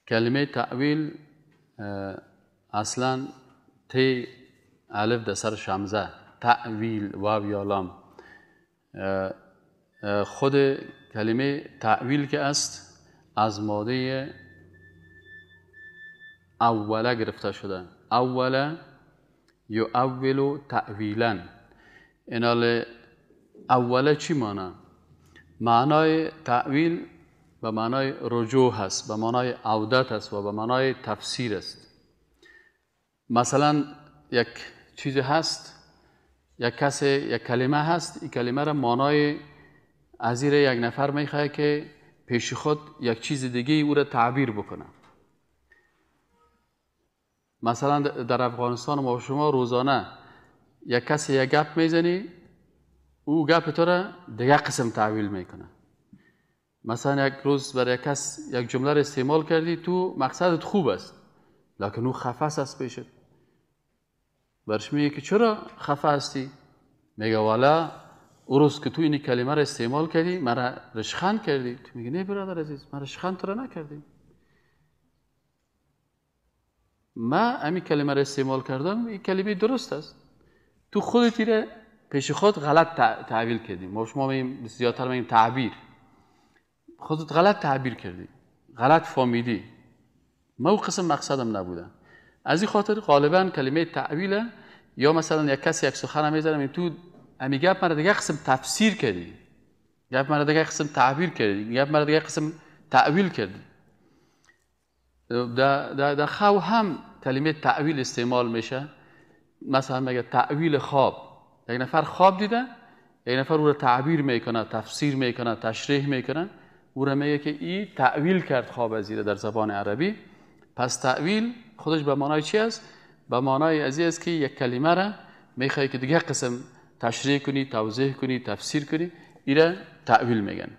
کلمه تعویل اصلا ت الف در سر شمزه، تعویل واو یا لام. خود کلمه تعویل که است از ماده اوله گرفته شده. اوله یؤول تعویلا. اینال اوله چی معنی؟ معنای تعویل به معنای رجوع هست، به معنای عودت است و به معنای تفسیر است. مثلا یک چیز هست، یک کسی یک کلمه هست، این کلمه را معنای از زیر یک نفر میخواد که پیش خود یک چیز دیگه او را تعبیر بکنه. مثلا در افغانستان ما شما روزانه یک کسی یک گپ میزنی، او گپ تو را دیگه قسم تعبیر میکنه. مثلا یک روز برای یک کس یک جمله را استعمال کردی، تو مقصدت خوب است لکن او خفه است پیشت. برش میگه که چرا خفه هستی؟ میگه والا اون روز که تو این کلمه را استعمال کردی مرا رشخند کردی. تو میگه نه برادر عزیز، من رشخند تو را نکردی، من همین کلمه را استعمال کردم، این کلمه درست است، تو خودت را پیش خود غلط تعبیر کردی. ما شما میگیم زیادتر میگیم تعبیر، خودت غلط تعبیر کردی، غلط فهمیدی، ما اون قسم مقصدم نبوده. از این خاطر غالبا کلمه تعویل، یا مثلا یک کسی یک سخن میزنه تو امی گپ مرا دیگه قسم تفسیر کردی، گپ مرا دیگه قسم تعبیر کردی، گپ مرا دیگه قسم تعویل کردی. در خو هم کلمه تعویل استعمال میشه. مثلا میگه تعویل خواب، یک نفر خواب دیده، یک نفر او را تعبیر میکنه، تفسیر میکنه، تشریح میکنه، او را میگه که این تعویل کرد خواب از زیر در زبان عربی. پس تعویل خودش به معنای چی است؟ به معنای از این است که یک کلمه را میخوای که دیگه قسم تشریح کنی، توضیح کنی، تفسیر کنی، این را تعویل میگن.